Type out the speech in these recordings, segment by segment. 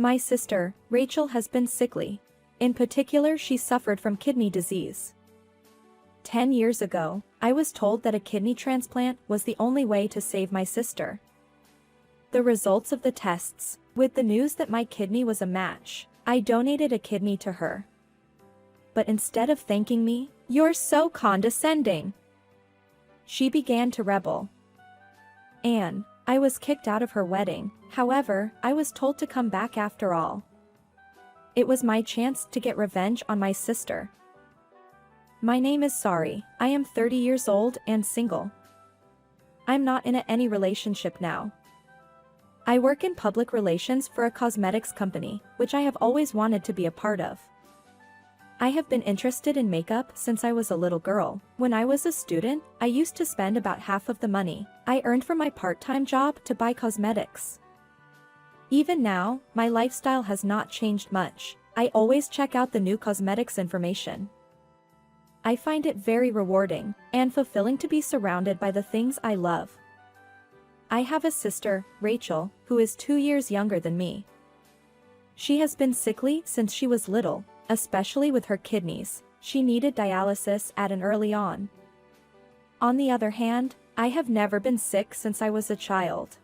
My sister, Rachel, has been sickly. In particular, she suffered from kidney disease. 10 years ago, I was told that a kidney transplant was the only way to save my sister. The results of the tests, with the news that my kidney was a match, I donated a kidney to her. But instead of thanking me, "You're so condescending," she began to rebel. And I was kicked out of her wedding. However, I was told to come back after all. It was my chance to get revenge on my sister. My name is Sari. I am 30 years old and single. I'm not in any relationship now. I work in public relations for a cosmetics company, which I have always wanted to be a part of. I have been interested in makeup since I was a little girl. When I was a student, I used to spend about half of the money I earned from my part-time job to buy cosmetics. Even now, my lifestyle has not changed much. I always check out the new cosmetics information. I find it very rewarding and fulfilling to be surrounded by the things I love. I have a sister, Rachel, who is 2 years younger than me. She has been sickly since she was little, especially with her kidneys. She needed dialysis at an early on. On the other hand, I have never been sick since I was a child.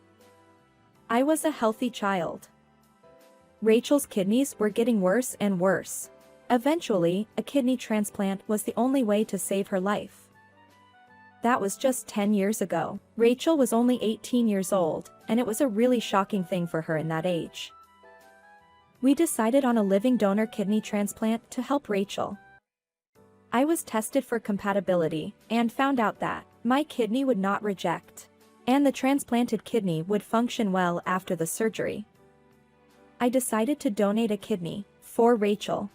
I was a healthy child. Rachel's kidneys were getting worse and worse. Eventually, a kidney transplant was the only way to save her life. That was just 10 years ago. Rachel was only 18 years old, and it was a really shocking thing for her in that age. We decided on a living donor kidney transplant to help Rachel. I was tested for compatibility and found out that my kidney would not reject, and the transplanted kidney would function well after the surgery. I decided to donate a kidney for Rachel.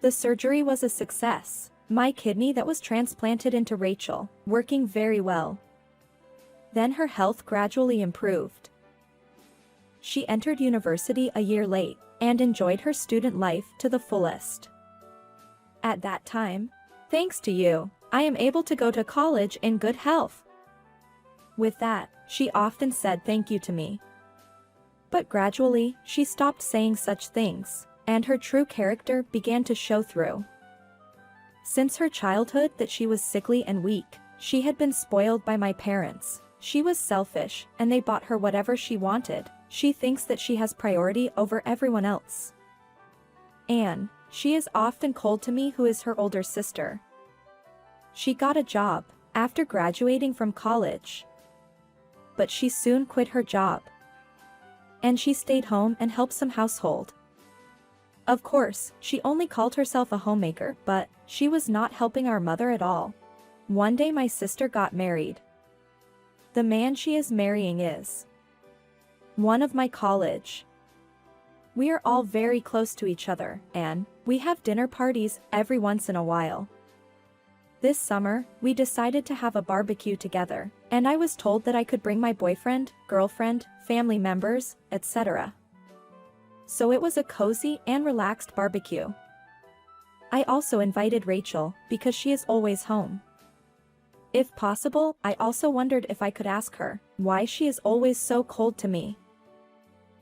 The surgery was a success. My kidney that was transplanted into Rachel, working very well. Then her health gradually improved. She entered university a year late and enjoyed her student life to the fullest. At that time, thanks to you, I am able to go to college in good health. With that, she often said thank you to me. But gradually, she stopped saying such things, and her true character began to show through. Since her childhood that she was sickly and weak, she had been spoiled by my parents. She was selfish, and they bought her whatever she wanted. She thinks that she has priority over everyone else. And she is often cold to me, who is her older sister. She got a job after graduating from college. But she soon quit her job. And she stayed home and helped some household. Of course, she only called herself a homemaker, but she was not helping our mother at all. One day my sister got married. The man she is marrying is one of my college. We are all very close to each other, and we have dinner parties every once in a while. This summer, we decided to have a barbecue together, and I was told that I could bring my boyfriend, girlfriend, family members, etc. So it was a cozy and relaxed barbecue. I also invited Rachel because she is always home. If possible, I also wondered if I could ask her why she is always so cold to me.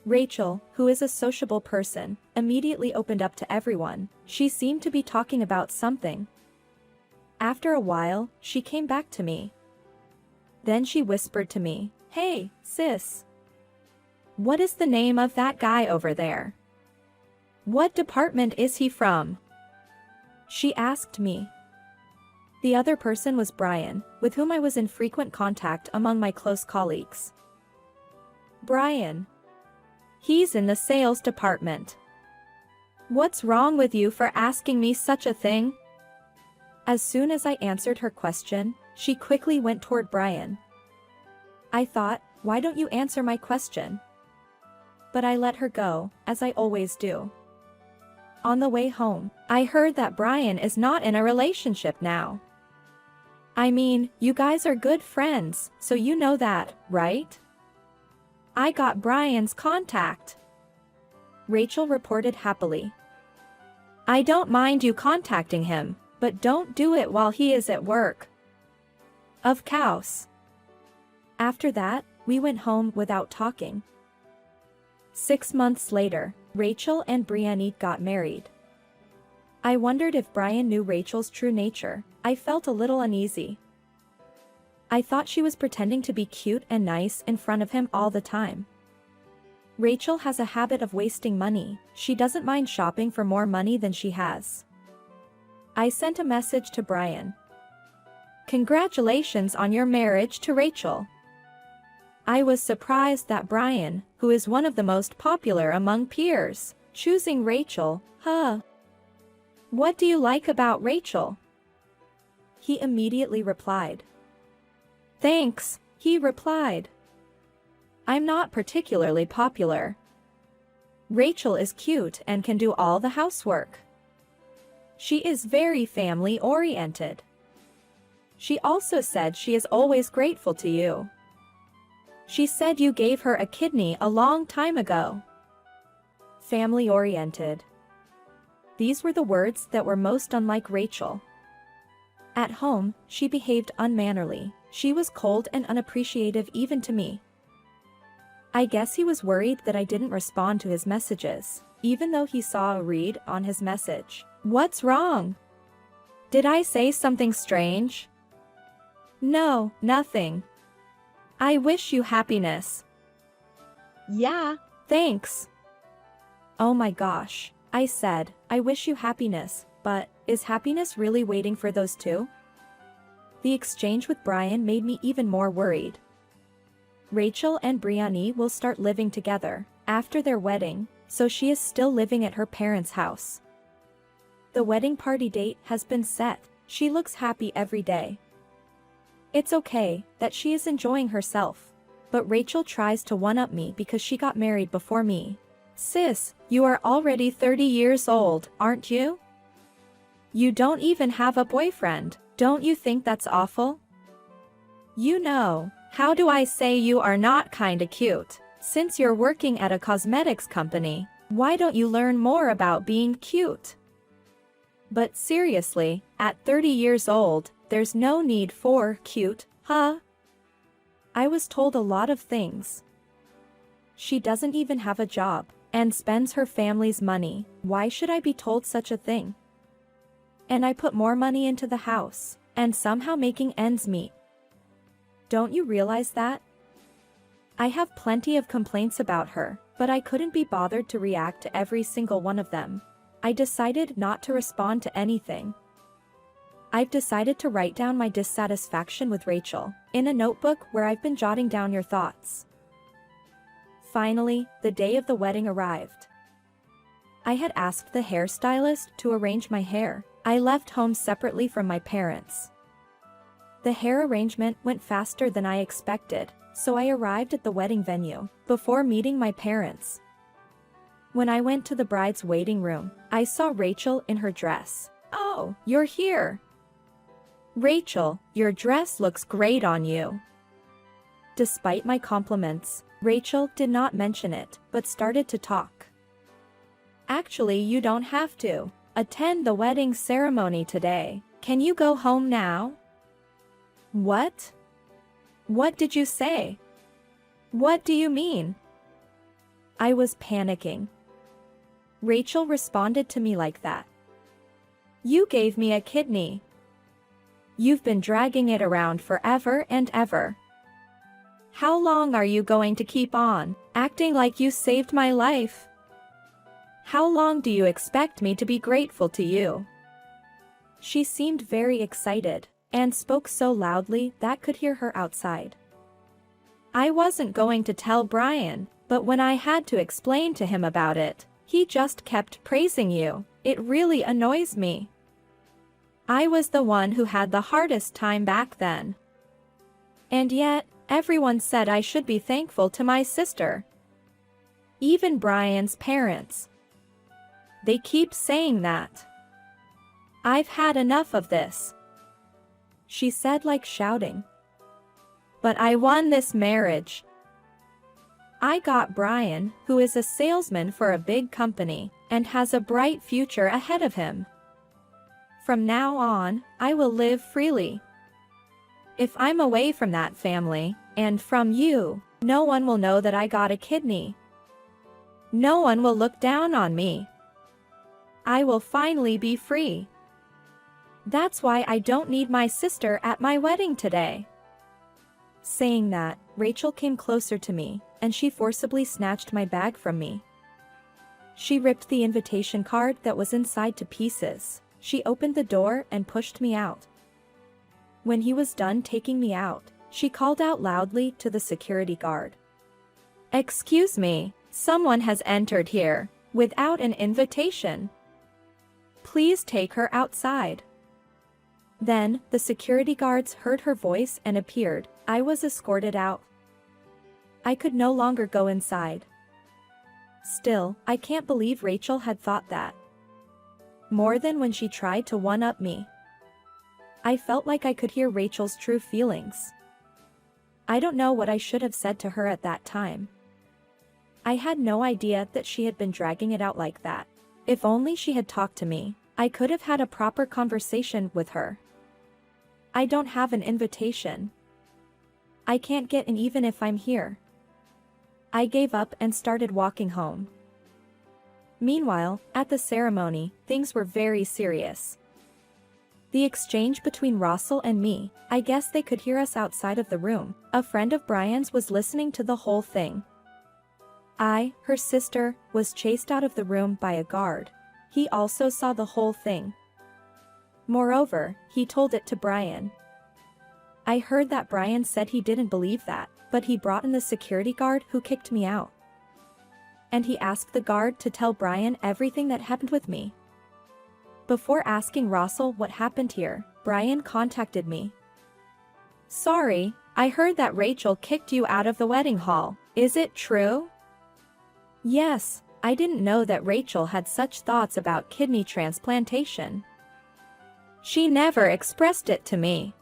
Rachel, who is a sociable person, immediately opened up to everyone. She seemed to be talking about something. After a while, she came back to me. Then she whispered to me, "Hey, sis. What is the name of that guy over there? What department is he from?" She asked me. The other person was Brian, with whom I was in frequent contact among my close colleagues. "Brian. He's in the sales department. What's wrong with you for asking me such a thing?" As soon as I answered her question, she quickly went toward Brian. I thought, why don't you answer my question? But I let her go, as I always do. On the way home, I heard that Brian is not in a relationship now. I mean, you guys are good friends, so you know that, right? I got Brian's contact. Rachel reported happily. I don't mind you contacting him, but don't do it while he is at work. Of course. After that, we went home without talking. 6 months later, Rachel and Brienne got married. I wondered if Brian knew Rachel's true nature. I felt a little uneasy. I thought she was pretending to be cute and nice in front of him all the time. Rachel has a habit of wasting money. She doesn't mind shopping for more money than she has. I sent a message to Brian. "Congratulations on your marriage to Rachel." I was surprised that Brian, who is one of the most popular among peers, choosing Rachel. What do you like about Rachel? He immediately replied. Thanks, he replied. I'm not particularly popular. Rachel is cute and can do all the housework. She is very family-oriented. She also said she is always grateful to you. She said you gave her a kidney a long time ago. Family-oriented. These were the words that were most unlike Rachel. At home, she behaved unmannerly. She was cold and unappreciative even to me. I guess he was worried that I didn't respond to his messages, even though he saw a read on his message. What's wrong? Did I say something strange? No, nothing. I wish you happiness. Yeah, thanks. Oh my gosh, I said, I wish you happiness, but is happiness really waiting for those two? The exchange with Brian made me even more worried. Rachel and Brienne will start living together after their wedding, so she is still living at her parents' house. The wedding party date has been set. She looks happy every day. It's okay that she is enjoying herself, but Rachel tries to one-up me because she got married before me. Sis, you are already 30 years old, aren't you? You don't even have a boyfriend. Don't you think that's awful? You know, how do I say you are not kinda cute? Since you're working at a cosmetics company, why don't you learn more about being cute? But seriously, at 30 years old, there's no need for cute, huh? I was told a lot of things. She doesn't even have a job, and spends her family's money. Why should I be told such a thing? And I put more money into the house, and somehow making ends meet. Don't you realize that? I have plenty of complaints about her, but I couldn't be bothered to react to every single one of them. I decided not to respond to anything. I've decided to write down my dissatisfaction with Rachel in a notebook where I've been jotting down your thoughts. Finally, the day of the wedding arrived. I had asked the hairstylist to arrange my hair. I left home separately from my parents. The hair arrangement went faster than I expected, so I arrived at the wedding venue before meeting my parents. When I went to the bride's waiting room, I saw Rachel in her dress. Oh, you're here. Rachel, your dress looks great on you. Despite my compliments, Rachel did not mention it, but started to talk. Actually, you don't have to attend the wedding ceremony today. Can you go home now? What? What did you say? What do you mean? I was panicking. Rachel responded to me like that. You gave me a kidney. You've been dragging it around forever and ever. How long are you going to keep on acting like you saved my life? How long do you expect me to be grateful to you? She seemed very excited and spoke so loudly that could hear her outside. I wasn't going to tell Brian, but when I had to explain to him about it, he just kept praising you. It really annoys me. I was the one who had the hardest time back then. And yet, everyone said I should be thankful to my sister. Even Brian's parents. They keep saying that. I've had enough of this. She said like shouting. But I won this marriage. I got Brian, who is a salesman for a big company, and has a bright future ahead of him. From now on, I will live freely. If I'm away from that family, and from you, no one will know that I got a kidney. No one will look down on me. I will finally be free. That's why I don't need my sister at my wedding today." Saying that, Rachel came closer to me, and she forcibly snatched my bag from me. She ripped the invitation card that was inside to pieces. She opened the door and pushed me out. When he was done taking me out, she called out loudly to the security guard. "Excuse me, someone has entered here, without an invitation. Please take her outside." Then, the security guards heard her voice and appeared. I was escorted out. I could no longer go inside. Still, I can't believe Rachel had thought that. More than when she tried to one-up me. I felt like I could hear Rachel's true feelings. I don't know what I should have said to her at that time. I had no idea that she had been dragging it out like that. If only she had talked to me, I could have had a proper conversation with her. I don't have an invitation. I can't get in even if I'm here. I gave up and started walking home. Meanwhile, at the ceremony, things were very serious. The exchange between Russell and me, I guess they could hear us outside of the room. A friend of Brian's was listening to the whole thing. I, her sister, was chased out of the room by a guard. He also saw the whole thing. Moreover, he told it to Brian. I heard that Brian said he didn't believe that, but he brought in the security guard who kicked me out. And he asked the guard to tell Brian everything that happened with me. Before asking Russell what happened here, Brian contacted me. "Sorry, I heard that Rachel kicked you out of the wedding hall. Is it true?" "Yes, I didn't know that Rachel had such thoughts about kidney transplantation. She never expressed it to me.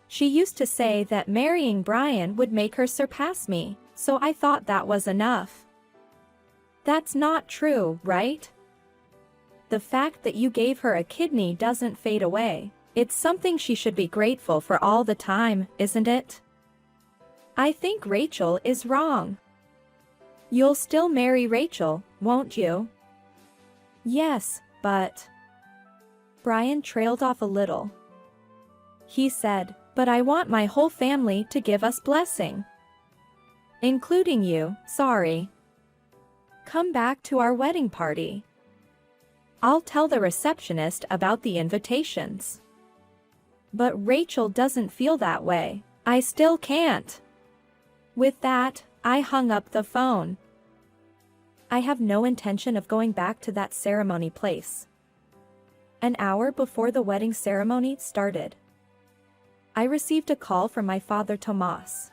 She used to say that marrying Brian would make her surpass me, so I thought that was enough." "That's not true, right? The fact that you gave her a kidney doesn't fade away. It's something she should be grateful for all the time, isn't it?" "I think Rachel is wrong." "You'll still marry Rachel, won't you?" "Yes, but..." Brian trailed off a little. He said, "But I want my whole family to give us blessing. Including you, sorry. Come back to our wedding party. I'll tell the receptionist about the invitations." "But Rachel doesn't feel that way. I still can't." With that, I hung up the phone. I have no intention of going back to that ceremony place. An hour before the wedding ceremony started, I received a call from my father Tomas.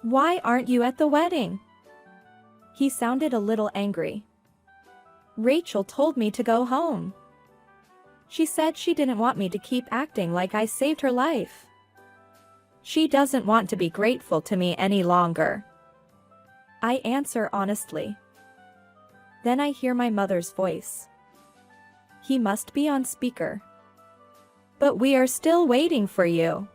"Why aren't you at the wedding?" He sounded a little angry. "Rachel told me to go home. She said she didn't want me to keep acting like I saved her life. She doesn't want to be grateful to me any longer." I answer honestly. Then I hear my mother's voice. He must be on speaker. "But we are still waiting for you.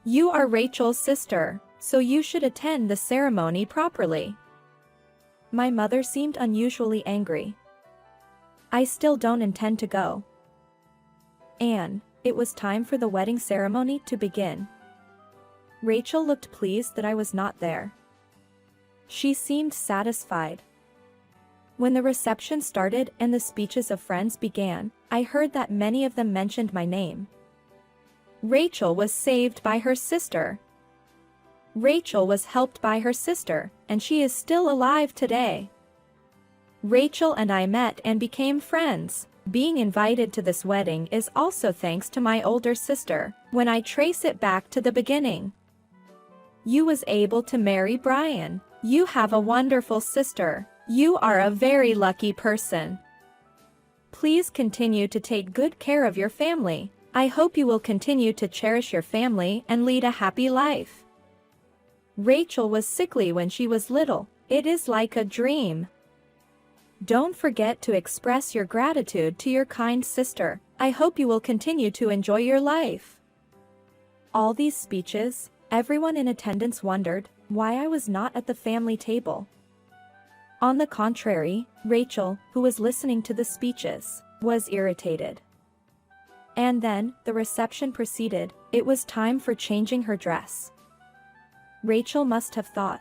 You are Rachel's sister, so you should attend the ceremony properly." My mother seemed unusually angry. "I still don't intend to go." And it was time for the wedding ceremony to begin. Rachel looked pleased that I was not there. She seemed satisfied. When the reception started and the speeches of friends began, I heard that many of them mentioned my name. Rachel was saved by her sister. Rachel was helped by her sister, and she is still alive today. Rachel and I met and became friends. Being invited to this wedding is also thanks to my older sister. When I trace it back to the beginning, you was able to marry Brian. You have a wonderful sister. You are a very lucky person. Please continue to take good care of your family. I hope you will continue to cherish your family and lead a happy life. Rachel was sickly when she was little. It is like a dream. Don't forget to express your gratitude to your kind sister. I hope you will continue to enjoy your life." All these speeches, everyone in attendance wondered why I was not at the family table. On the contrary, Rachel, who was listening to the speeches, was irritated. And then, the reception proceeded. It was time for changing her dress. Rachel must have thought,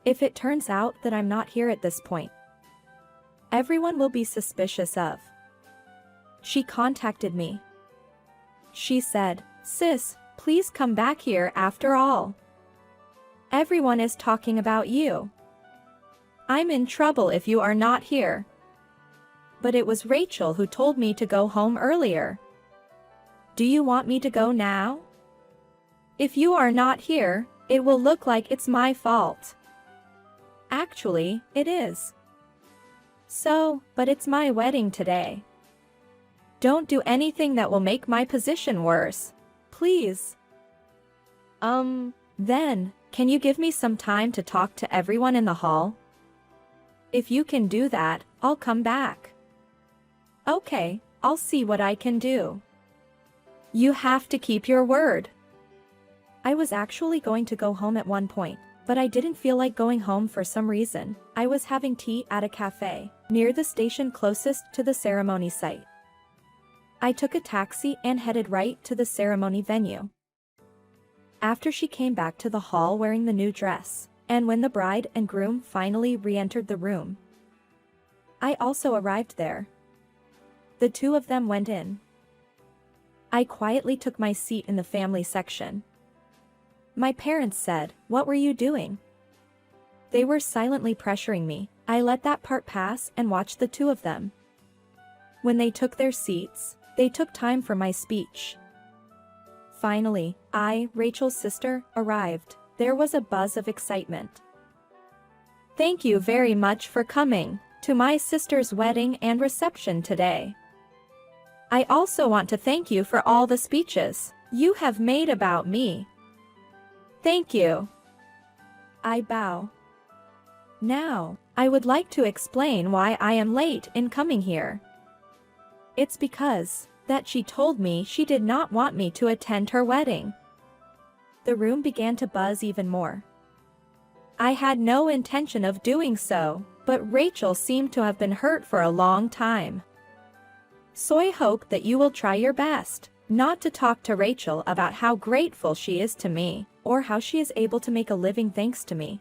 if it turns out that I'm not here at this point, everyone will be suspicious of. She contacted me. She said, "Sis, please come back here after all. Everyone is talking about you. I'm in trouble if you are not here." But it was Rachel who told me to go home earlier. Do you want me to go now? If you are not here, it will look like it's my fault. Actually, it is. So, but it's my wedding today. Don't do anything that will make my position worse, please. Then, can you give me some time to talk to everyone in the hall? If you can do that, I'll come back. Okay, I'll see what I can do. You have to keep your word. I was actually going to go home at one point, but I didn't feel like going home for some reason. I was having tea at a cafe, near the station closest to the ceremony site. I took a taxi and headed right to the ceremony venue. After she came back to the hall wearing the new dress, and when the bride and groom finally re-entered the room, I also arrived there. The two of them went in. I quietly took my seat in the family section. My parents said, "What were you doing?" They were silently pressuring me. I let that part pass and watched the two of them. When they took their seats, they took time for my speech. Finally, I, Rachel's sister, arrived. There was a buzz of excitement. "Thank you very much for coming to my sister's wedding and reception today. I also want to thank you for all the speeches you have made about me." "Thank you." I bow. Now, I would like to explain why I am late in coming here. It's because that she told me she did not want me to attend her wedding. The room began to buzz even more. I had no intention of doing so, but Rachel seemed to have been hurt for a long time. So I hope that you will try your best not to talk to Rachel about how grateful she is to me, or how she is able to make a living thanks to me.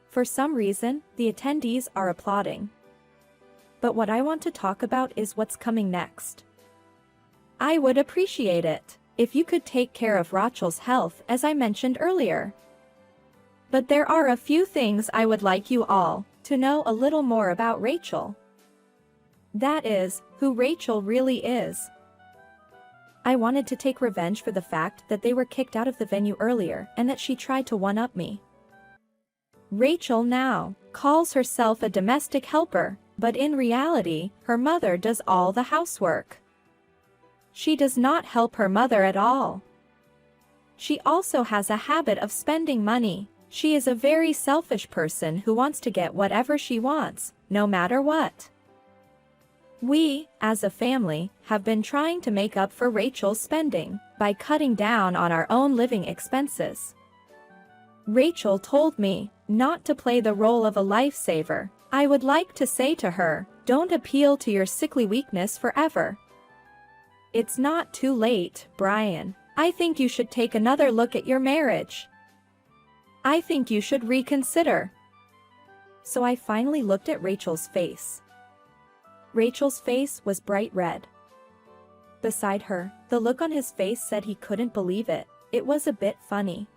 For some reason, the attendees are applauding. But what I want to talk about is what's coming next. I would appreciate it if you could take care of Rachel's health as I mentioned earlier. But there are a few things I would like you all to know a little more about Rachel. That is, who Rachel really is. I wanted to take revenge for the fact that they were kicked out of the venue earlier and that she tried to one-up me. Rachel now calls herself a domestic helper, but in reality, her mother does all the housework. She does not help her mother at all. She also has a habit of spending money. She is a very selfish person who wants to get whatever she wants, no matter what. We, as a family, have been trying to make up for Rachel's spending by cutting down on our own living expenses. Rachel told me not to play the role of a lifesaver. I would like to say to her, don't appeal to your sickly weakness forever. It's not too late, Brian. I think you should take another look at your marriage. I think you should reconsider. So I finally looked at Rachel's face. Rachel's face was bright red. Beside her, the look on his face said he couldn't believe it. It was a bit funny.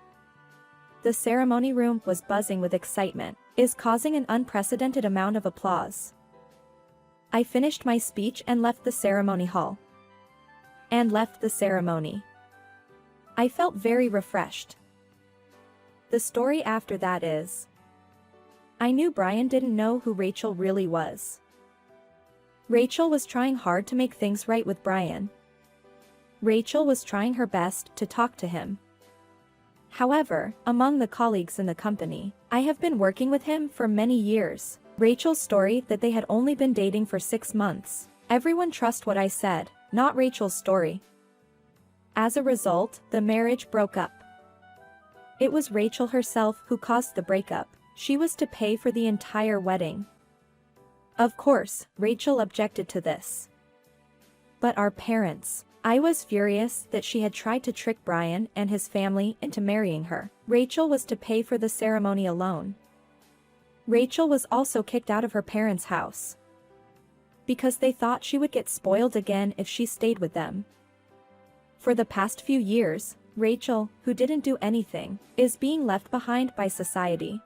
The ceremony room was buzzing with excitement, is causing an unprecedented amount of applause. I finished my speech and left the ceremony hall. And left the ceremony. I felt very refreshed. The story after that is, I knew Brian didn't know who Rachel really was. Rachel was trying hard to make things right with Brian. Rachel was trying her best to talk to him. However, among the colleagues in the company, I have been working with him for many years. Rachel's story that they had only been dating for 6 months. Everyone trust what I said, not Rachel's story. As a result, the marriage broke up. It was Rachel herself who caused the breakup. She was to pay for the entire wedding. Of course, Rachel objected to this. But our parents. I was furious that she had tried to trick Brian and his family into marrying her. Rachel was to pay for the ceremony alone. Rachel was also kicked out of her parents' house because they thought she would get spoiled again if she stayed with them. For the past few years, Rachel, who didn't do anything, is being left behind by society.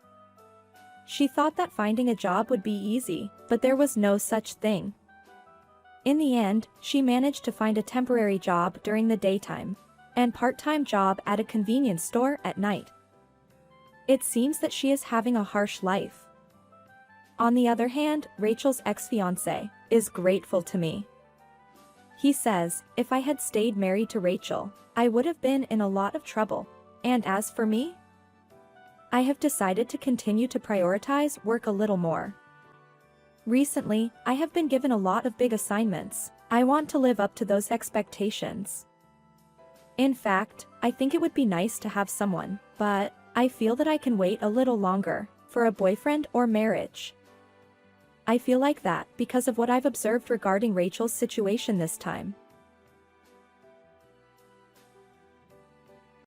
She thought that finding a job would be easy, but there was no such thing. In the end, she managed to find a temporary job during the daytime and part-time job at a convenience store at night. It seems that she is having a harsh life. On the other hand, Rachel's ex-fiancé is grateful to me. He says, if I had stayed married to Rachel, I would have been in a lot of trouble. And as for me, I have decided to continue to prioritize work a little more. Recently, I have been given a lot of big assignments. I want to live up to those expectations. In fact, I think it would be nice to have someone, but I feel that I can wait a little longer for a boyfriend or marriage. I feel like that because of what I've observed regarding Rachel's situation this time.